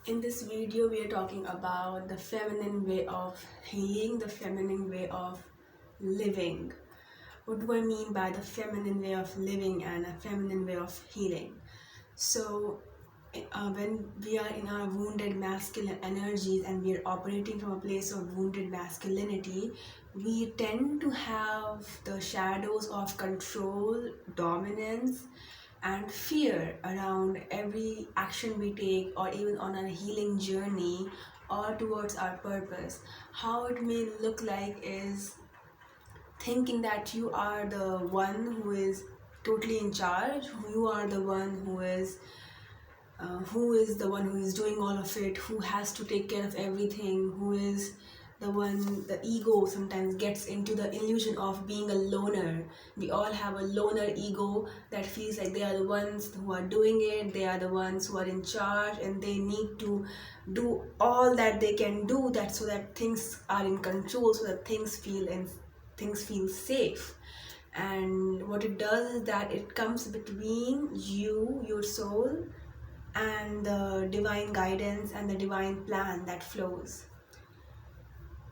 In this video, we are talking about the feminine way of healing, the feminine way of living. What do I mean by the feminine way of living and a feminine way of healing? So, when we are in our wounded masculine energies and we are operating from a place of wounded masculinity, we tend to have the shadows of control, dominance, and fear around every action we take, or even on our healing journey or towards our purpose. How it may look like is thinking that you are the one who is totally in charge, you are the one who is the one who is doing all of it, who has to take care of everything, who is the one. The ego sometimes gets into the illusion of being a loner. We all have a loner ego that feels like they are the ones who are doing it, they are the ones who are in charge, and they need to do all that they can do, that so that things are in control, so that things feel safe. And what it does is that it comes between you, your soul, and the divine guidance and the divine plan that flows.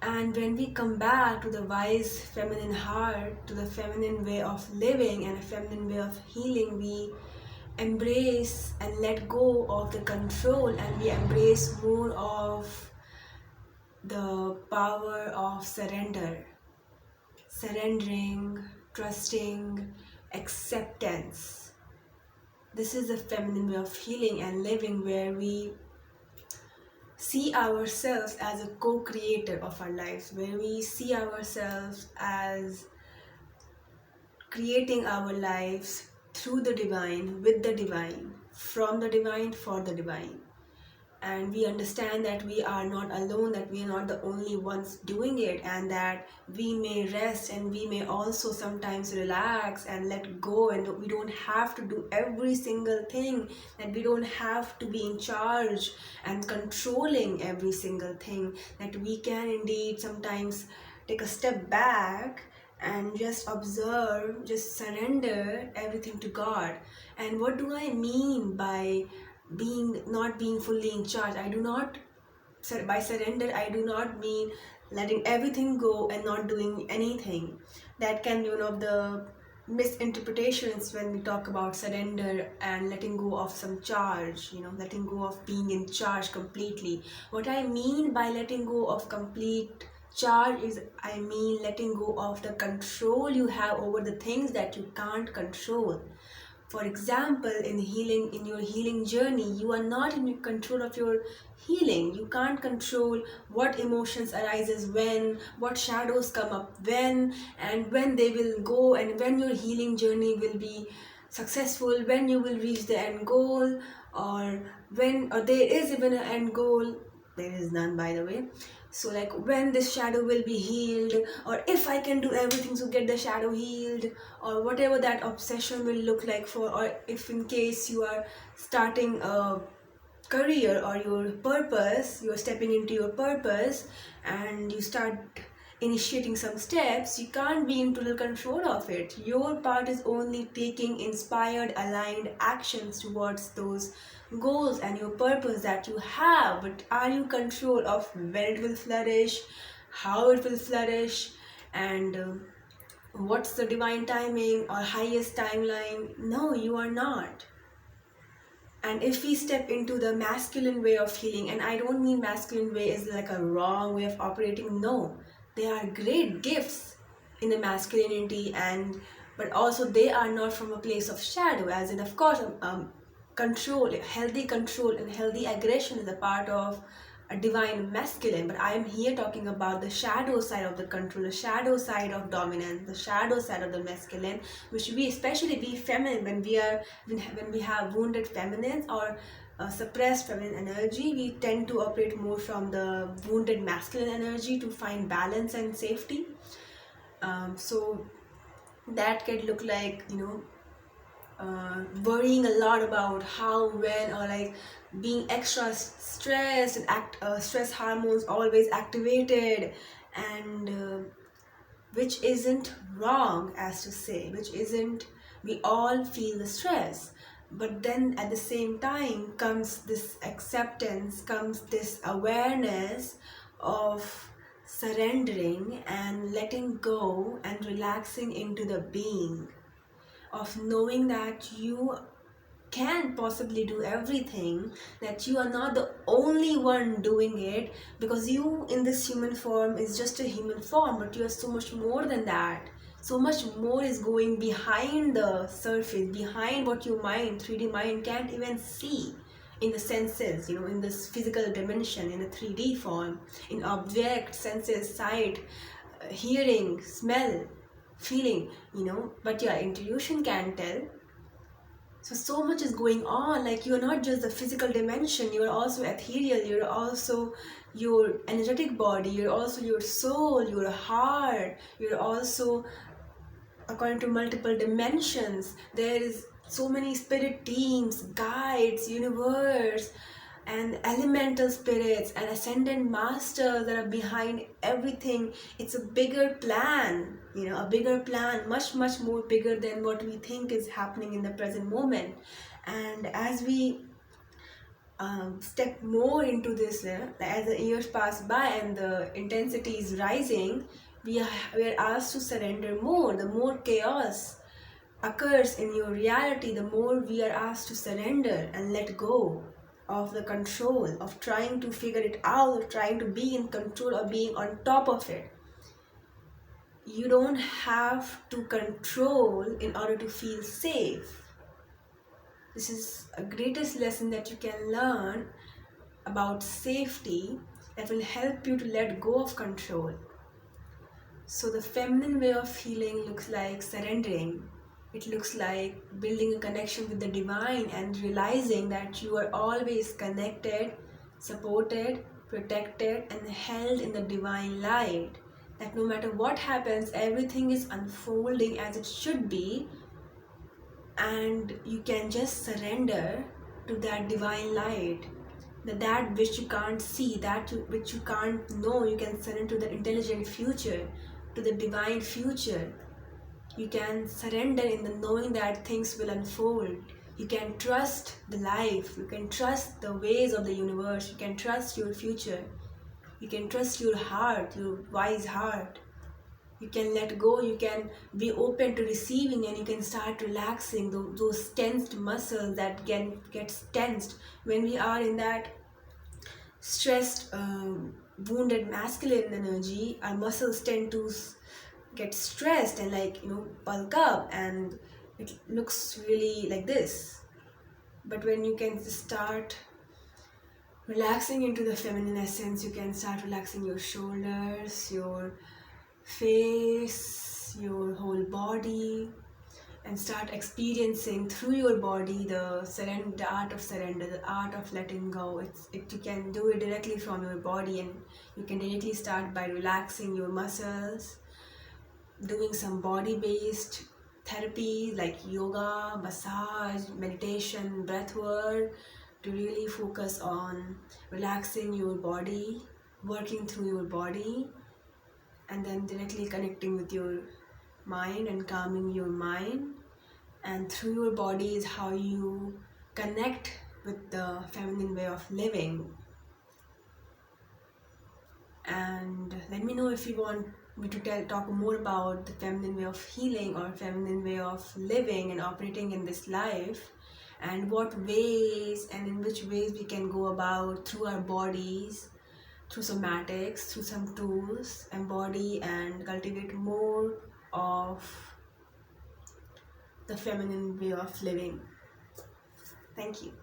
And when we come back to the wise feminine heart, to the feminine way of living and a feminine way of healing, we embrace and let go of the control, and we embrace more of the power of surrendering, trusting, acceptance. This is the feminine way of healing and living, where we see ourselves as a co-creator of our lives, where we see ourselves as creating our lives through the divine, with the divine, from the divine, for the divine. And we understand that we are not alone, that we are not the only ones doing it, and that we may rest and we may also sometimes relax and let go, and we don't have to do every single thing, that we don't have to be in charge and controlling every single thing, that we can indeed sometimes take a step back and just observe, just surrender everything to God. And what do I mean by not being fully in charge? I do not, by surrender, I do not mean letting everything go and not doing anything. That can be one of the misinterpretations when we talk about surrender and letting go of some charge, letting go of being in charge completely. What I mean by letting go of complete charge is, I mean letting go of the control you have over the things that you can't control. For example, in your healing journey, you are not in control of your healing. You can't control what emotions arises when, what shadows come up when, and when they will go, and when your healing journey will be successful, when you will reach the end goal, or when, or there is even an end goal. There is none, by the way. So, like, when this shadow will be healed, or if I can do everything to get the shadow healed, or whatever that obsession will look like for, or if in case you are starting a career or your purpose, you're stepping into your purpose and you start initiating some steps, you can't be in total control of it. Your part is only taking inspired, aligned actions towards those goals and your purpose that you have. But are you control of when it will flourish, how it will flourish, and what's the divine timing or highest timeline? No, you are not. And if we step into the masculine way of healing, and I don't mean masculine way is like a wrong way of operating, no, they are great gifts in the masculinity, and but also they are not from a place of shadow, as in, of course, control and healthy aggression is a part of a divine masculine. But I am here talking about the shadow side of the control, the shadow side of dominance, the shadow side of the masculine, which we, especially we feminine, when we have wounded feminine or suppressed feminine energy, we tend to operate more from the wounded masculine energy to find balance and safety. So that could look like, worrying a lot about how, when, or like being extra stressed and stress hormones always activated, and which isn't wrong, as to say, which isn't, we all feel the stress. but then at the same time comes this acceptance, comes this awareness of surrendering and letting go and relaxing into the being, of knowing that you can possibly do everything, that you are not the only one doing it, because you in this human form is just a human form, but you are so much more than that. So much more is going behind the surface, behind what your mind, 3D mind, can't even see in the senses, in this physical dimension, in a 3D form, in object, senses, sight, hearing, smell, feeling, but your intuition can tell. So much is going on. Like, you're not just the physical dimension, you're also ethereal, you're also your energetic body, you're also your soul, your heart, you're also, according to multiple dimensions, there is so many spirit teams, guides, universe, and elemental spirits and ascendant masters that are behind everything. It's a bigger plan, a bigger plan, much more bigger than what we think is happening in the present moment. And as we step more into this, as the years pass by and the intensity is rising, we are asked to surrender more. The more chaos occurs in your reality, the more we are asked to surrender and let go of the control, of trying to figure it out, or trying to be in control, or being on top of it. You don't have to control in order to feel safe. This is a greatest lesson that you can learn about safety, that will help you to let go of control. So the feminine way of healing looks like surrendering. It looks like building a connection with the divine and realizing that you are always connected, supported, protected, and held in the divine light. That no matter what happens, everything is unfolding as it should be, and you can just surrender to that divine light. That which you can't see, which you can't know, you can surrender to the intelligent future, to the divine future. You can surrender in the knowing that things will unfold. You can trust the life, you can trust the ways of the universe, you can trust your future, you can trust your heart, your wise heart. You can let go, you can be open to receiving, and you can start relaxing those tensed muscles that get tensed when we are in that stressed, wounded masculine energy. Our muscles tend to get stressed and bulk up, and it looks really like this. But when you can start relaxing into the feminine essence, you can start relaxing your shoulders, your face, your whole body, and start experiencing through your body the art of surrender, the art of letting go. You can do it directly from your body, and you can directly start by relaxing your muscles, doing some body-based therapy like yoga, massage, meditation, breath work, to really focus on relaxing your body, working through your body, and then directly connecting with your mind and calming your mind. And through your body is how you connect with the feminine way of living. And let me know if you want me to talk more about the feminine way of healing or feminine way of living and operating in this life, and what ways and in which ways we can go about through our bodies, through somatics, through some tools, embody and cultivate more of the feminine way of living. Thank you.